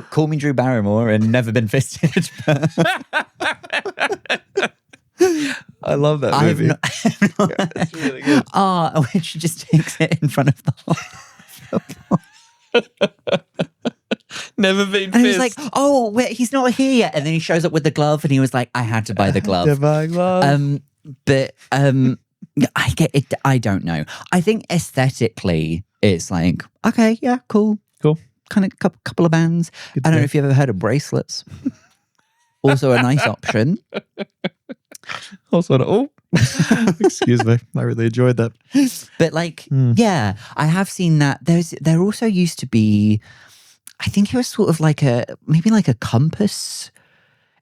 call me Drew Barrymore and never been fisted.
I love that movie. It's really good.
When she just takes it in front of the whole.
Never been
And
fist.
he's like, oh, wait, he's not here yet. And then he shows up with the glove and he was like, I had to buy the glove. I get it. I don't know. I think aesthetically, it's like, okay, yeah, cool. Kind of couple of bands. I don't know if you've ever heard of bracelets. Also a nice option.
Also, excuse me. I really enjoyed that.
But like, yeah, I have seen that. There also used to be, I think it was sort of like maybe like a compass.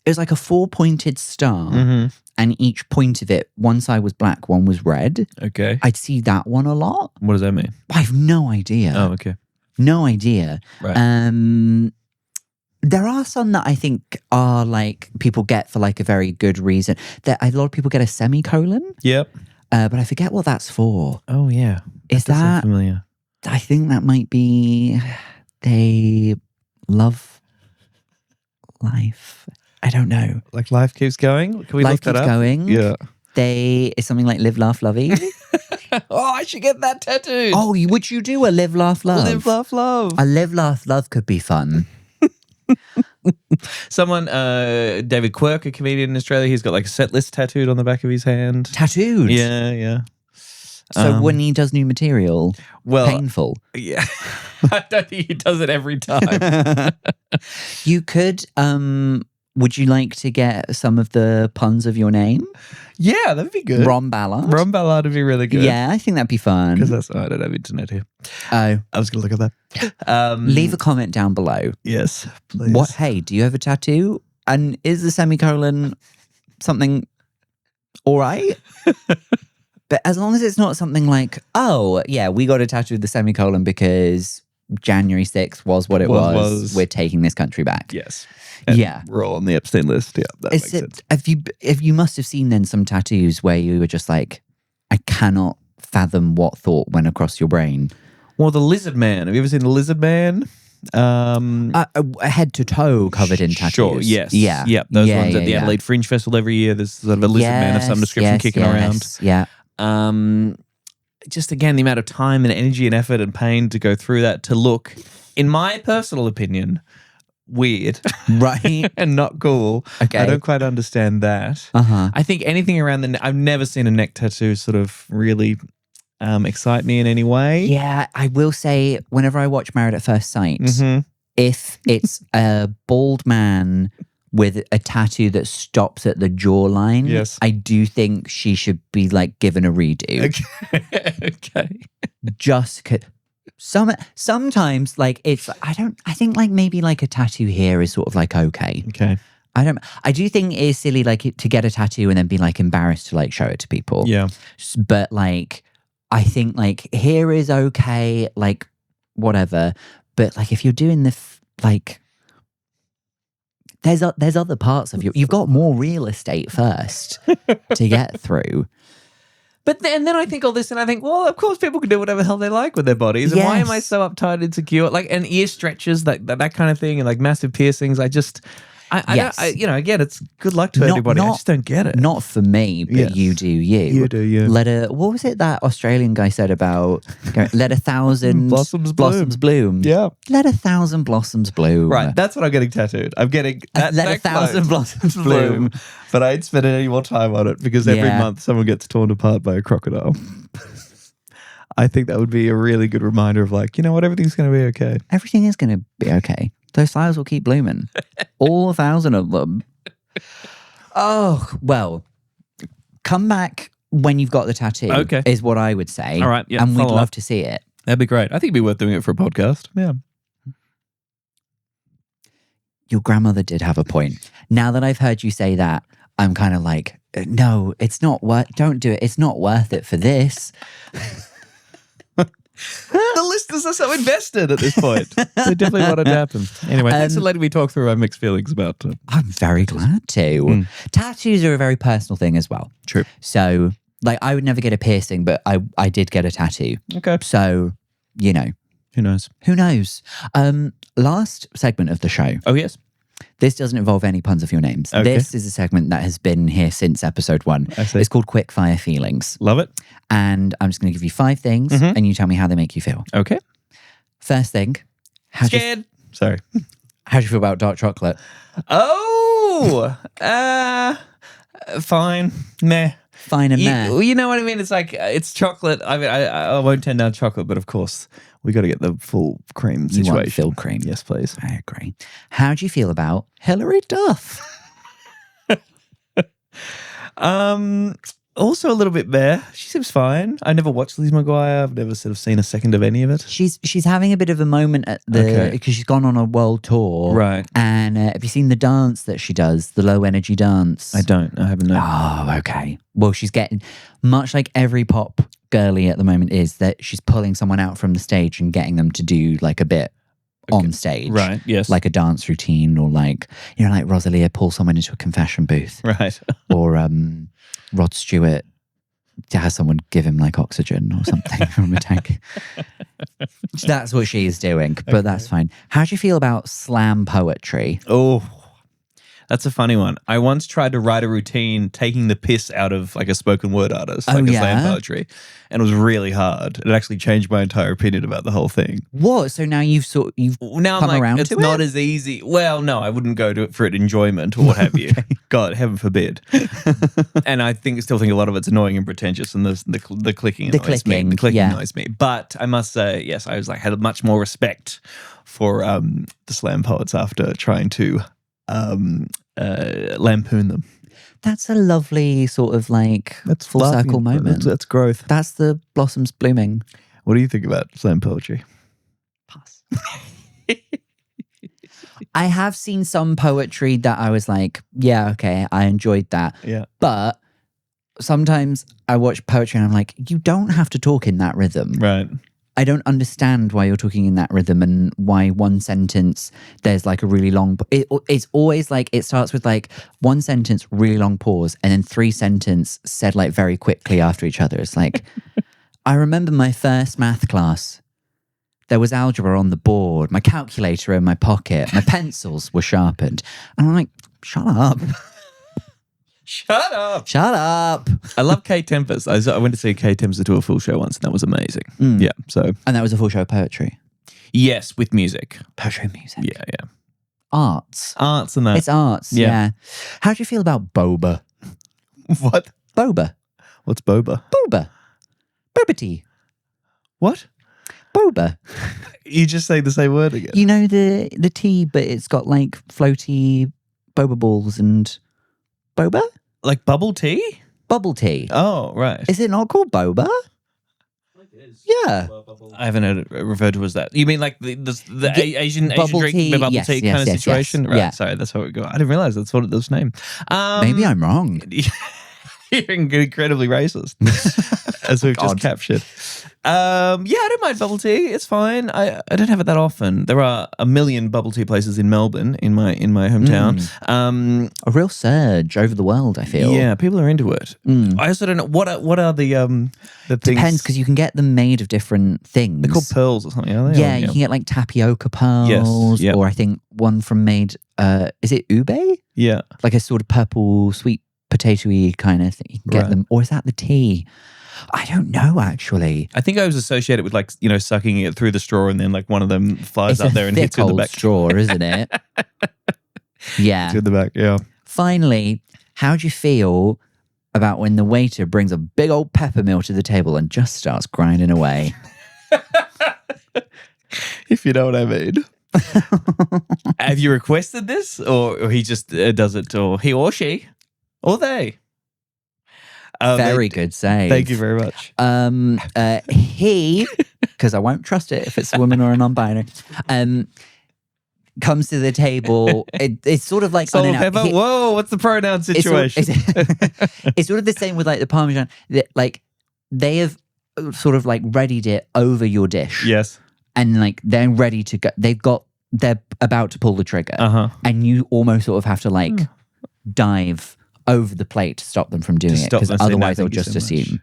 It was like a 4-pointed star.
Mm-hmm.
And each point of it, one side was black, one was red.
Okay.
I'd see that one a lot.
What does that mean?
I have no idea.
Oh, okay.
No idea.
Right.
There are some that I think are like people get for like a very good reason. That a lot of people get a semicolon.
Yep.
But I forget what that's for.
Oh, yeah.
Is
does sound
that
familiar?
I think that might be they love life. I don't know.
Like life keeps going? Can we
Life
look that
keeps
up?
going.
Yeah.
It's something like live, laugh, lovey.
Oh, I should get that tattooed.
Oh, would you do a live, laugh, love?
Live, laugh, love.
A live, laugh, love could be fun.
Someone, David Quirk, a comedian in Australia, he's got like a set list tattooed on the back of his hand.
Tattooed.
Yeah.
So when he does new material, painful.
Yeah. I don't think he does it every time.
You could, would you like to get some of the puns of your name?
Yeah, that'd be good.
Ron Ballard.
Ron Ballard would be really good.
Yeah, I think that'd be fun.
Because I don't have internet here.
Oh.
I was going to look at that.
Leave a comment down below.
Yes, please.
What? Hey, do you have a tattoo? And is the semicolon something all right? But as long as it's not something like, oh, yeah, we got a tattoo with the semicolon because January 6th was what it was. We're taking this country back.
Yes. And
yeah.
we're all on the Epstein list. Yeah, that makes sense.
If you must have seen then some tattoos where you were just like, I cannot fathom what thought went across your brain.
Well, the Lizard Man. Have you ever seen the Lizard Man?
Head to toe covered in tattoos.
Sure, yes.
Yeah.
Yep, those ones at the Adelaide Fringe Festival every year. There's sort of a Lizard Man of some description kicking around.
Yeah.
Just again, the amount of time and energy and effort and pain to go through that to look, in my personal opinion, weird.
Right.
And not cool.
Okay.
I don't quite understand that. I think anything around I've never seen a neck tattoo sort of really excite me in any way.
Yeah, I will say, whenever I watch Married at First Sight,
Mm-hmm.
if it's a bald man with a tattoo that stops at the jawline,
Yes.
I do think she should be like given a redo.
Okay.
Just sometimes like I think like maybe like a tattoo here is sort of like okay.
Okay.
I do think it is silly, like, to get a tattoo and then be like embarrassed to like show it to people.
Yeah.
But like, I think like here is okay, like whatever. But like, if you're doing like, there's other parts of you've got more real estate first to get through.
But then I think all this and I think, well, of course people can do whatever the hell they like with their bodies. And why am I
Yes.
so uptight and insecure? Like, and ear stretches, that kind of thing, and like massive piercings.
Yes.
Again, it's good luck to everybody. I just don't get it.
Not for me, but
Yes.
you do you.
You do you.
What was it that Australian guy said about let 1,000
Blossoms
bloom?
Yeah.
Let 1,000 blossoms bloom.
Right, that's what I'm getting tattooed. I'm getting
Let 1,000 blossoms bloom.
But I ain't spending any more time on it because every
Yeah.
month someone gets torn apart by a crocodile. I think that would be a really good reminder of like, you know what, everything's going to be okay.
Everything is going to be okay. Those flowers will keep blooming. All 1,000 of them. Oh, well, come back when you've got the tattoo.
Okay.
Is what I would say.
All right, yeah,
And we'd
follow
love
up.
to see it.
That'd be great. I think it'd be worth doing it for a podcast. Yeah.
Your grandmother did have a point. Now that I've heard you say that, I'm kind of like, no, it's not worth. Don't do it. It's not worth it for this.
The listeners are so invested at this point. They definitely want it to happen. Anyway, thanks for letting me talk through our mixed feelings about it.
I'm very glad to. Tattoos are a very personal thing as well.
True.
So, like, I would never get a piercing, but I did get a tattoo.
Okay.
So, you know,
Who knows?
who knows? Last segment of the show.
Oh, yes.
This doesn't involve any puns of your names.
Okay.
This is a segment that has been here since episode 1.
I see.
It's called Quick Fire Feelings.
Love it.
And I'm just going to give you 5 things and you tell me how they make you feel.
Okay.
First thing, how do
Scared. Sorry.
you feel about dark chocolate?
Oh, fine. Meh.
Fine and meh.
You know what I mean? It's like, it's chocolate. I mean, I won't turn down chocolate, but of course, we got to get the full cream
You
situation.
want filled cream.
Yes, please.
I agree. How do you feel about Hilary Duff?
Also a little bit meh. She seems fine. I never watched Lizzie McGuire. I've never sort of seen a second of any of it.
She's having a bit of a moment at
Okay.
because she's gone on a world tour.
Right.
And have you seen the dance that she does? The low energy dance?
I don't. I haven't known.
Oh, okay. Well, she's getting, much like every pop girly at the moment is, that she's pulling someone out from the stage and getting them to do like a bit on stage.
Right, yes.
Like a dance routine, or like, you know, like Rosalia pull someone into a confession booth.
Right.
Or Rod Stewart has someone give him like oxygen or something from a tank. That's what she's doing, but that's fine. How do you feel about slam poetry?
Oh, that's a funny one. I once tried to write a routine taking the piss out of like a spoken word artist, like a slam poetry, and it was really hard. It actually changed my entire opinion about the whole thing.
What? So now you've
Now
come
I'm like,
around
it's
to
not
it?
as easy. Well, no, I wouldn't go to it for enjoyment or what have you. God, heaven forbid. And I still think a lot of it's annoying and pretentious, and the clicking annoys me. The clicking annoys me. But I must say, yes, I was like had much more respect for the slam poets after trying to lampoon them.
That's a lovely sort of like full
lovely.
circle moment.
That's growth.
That's the blossoms blooming.
What do you think about slam poetry?
Pass. I have seen some poetry that I was like, yeah, okay, I enjoyed that.
Yeah.
But sometimes I watch poetry and I'm like, you don't have to talk in that rhythm.
Right.
I don't understand why you're talking in that rhythm, and why one sentence there's like a really long. It's always like it starts with like one sentence, really long pause, and then 3 sentences said like very quickly after each other. It's like, I remember my first math class. There was algebra on the board, my calculator in my pocket, my pencils were sharpened, and I'm like, shut up.
Shut up.
Shut up.
I love Kate Tempest. I went to see Kate Tempest do a full show once, and that was amazing. Yeah. So
And that was a full show of poetry.
yes, with music.
Poetry and music.
Yeah, yeah.
Arts.
Arts and that.
It's arts,
Yeah.
yeah. How do you feel about boba?
What?
Boba.
What's boba?
Boba. Boba tea.
What?
Boba.
You just say the same word again.
You know the tea, but it's got like floaty boba balls and boba?
Like bubble tea?
Bubble tea.
Oh, right.
Is it not called boba? Yeah.
I haven't heard it referred to as that. You mean like the Asian
bubble
drink,
tea,
bubble
yes,
tea
yes,
kind of
yes,
situation?
yes.
Right,
Yeah.
sorry, that's how it goes. I didn't realize that's what it was named.
Maybe I'm wrong.
You're incredibly racist, as we've just captured. I don't mind bubble tea. It's fine. I don't have it that often. There are a million bubble tea places in Melbourne, in my hometown.
A real surge over the world, I feel.
Yeah, people are into it. I also don't know what are the things.
Depends, because you can get them made of different things.
They're called pearls or something, are they?
Yeah, you can get like tapioca pearls,
Yep.
or I think one from made, is it ube?
Yeah.
Like a sort of purple, sweet potato-y kind of thing. You can get them, or is that the tea? I don't know, actually.
I think I was associated with like, sucking it through the straw and then like one of them flies
It's
up
a
there and
thick
hits you in the
old
back.
straw, isn't it? Yeah.
To the back, yeah.
Finally, how do you feel about when the waiter brings a big old pepper mill to the table and just starts grinding away?
If you know what I mean. Have you requested this, or he just does it, or he or she, or they?
Very good save.
Thank you very much.
He, because I won't trust it if it's a woman or a non-binary, comes to the table. It's sort of like
Salt and pepper. Whoa, what's the pronoun situation?
It's sort of the same with like the Parmesan. Like they have sort of like readied it over your dish.
Yes.
And like they're ready to go. They're about to pull the trigger. And you almost sort of have to like dive over the plate to stop them from doing it, because otherwise they'll just assume.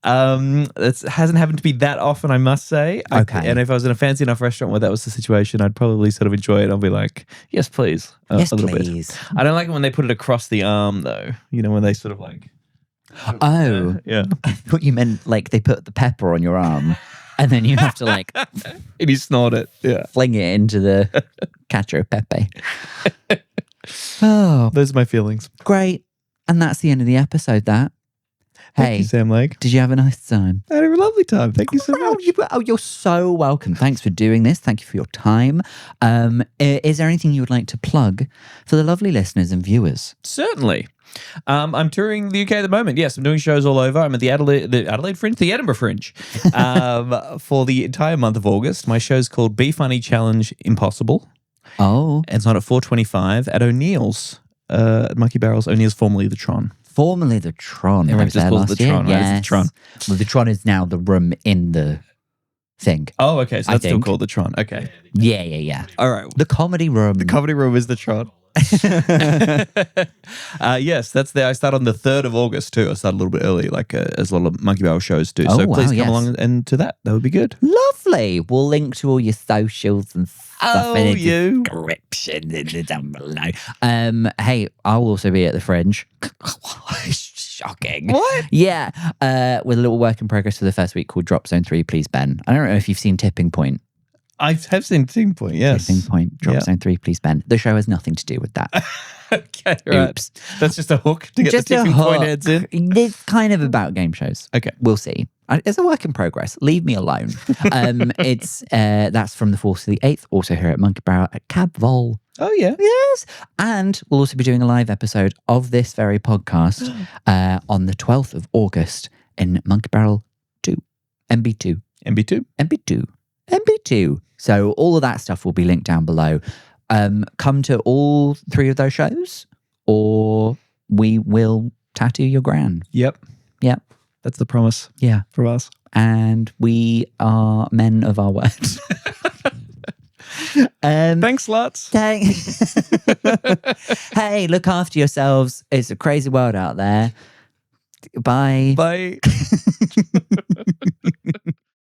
That hasn't happened to me that often, I must say.
Okay.
And if I was in a fancy enough restaurant where that was the situation, I'd probably sort of enjoy it. I'll be like, yes, please.
Yes,
a little
please.
bit. I don't like it when they put it across the arm, though. When they sort of like...
Oh.
Yeah.
I thought you meant like they put the pepper on your arm and then you have to like...
and you snort it. Yeah.
Fling it into the cacio pepe. Oh,
those are my feelings.
Great. And that's the end of the episode, that.
Thank you, Sam Lake.
Did you have a nice time?
I had a lovely time. Thank you so much.
You're so welcome. Thanks for doing this. Thank you for your time. Is there anything you would like to plug for the lovely listeners and viewers?
Certainly. I'm touring the UK at the moment. Yes, I'm doing shows all over. I'm at the Adelaide Fringe, the Edinburgh Fringe, for the entire month of August. My show's called Be Funny Challenge Impossible.
Oh.
It's on at 4:25 at O'Neill's, at Monkey Barrel's. O'Neill's, formerly the Tron.
Formerly the Tron.
Everyone just calls it the Tron, right?
Yes.
It's the Tron.
Well, the Tron is now the room in the thing.
Oh, okay. So
I
that's still
think.
called the Tron. Okay.
Yeah.
All right.
The comedy room.
The comedy room is the Tron. Yes, that's there. I start on the 3rd of August too. I start a little bit early, like as a lot of Monkey Barrel shows do.
Oh,
So
wow,
please come
yes.
along and to that. That would be good.
Lovely. We'll link to all your socials and stuff in the
you.
description down below. Hey, I'll also be at the Fringe. Shocking.
What?
Yeah. With a little work in progress for the first week called Drop Zone 3, Please Ben. I don't know if you've seen Tipping Point.
I have seen Tipping Point, yes.
Tipping Point, Drop Zone 3, Please Ben. The show has nothing to do with that.
Okay, right.
Oops.
That's just a hook to get
Just
the
a
Tipping Point
hook.
heads in.
It's kind of about game shows.
Okay.
We'll see. It's a work in progress. Leave me alone. That's from the 4th to the 8th. Also here at Monkey Barrel at Cab Vol.
Oh, yeah.
Yes. And we'll also be doing a live episode of this very podcast on the 12th of August in Monkey Barrel 2. MB2.
MB2.
MB2. MB2. So all of that stuff will be linked down below. Come to all 3 of those shows or we will tattoo your gran.
Yep.
Yep.
That's the promise.
Yeah.
From us.
And we are men of our word.
Thanks lots.
Hey, look after yourselves. It's a crazy world out there. Bye.
Bye.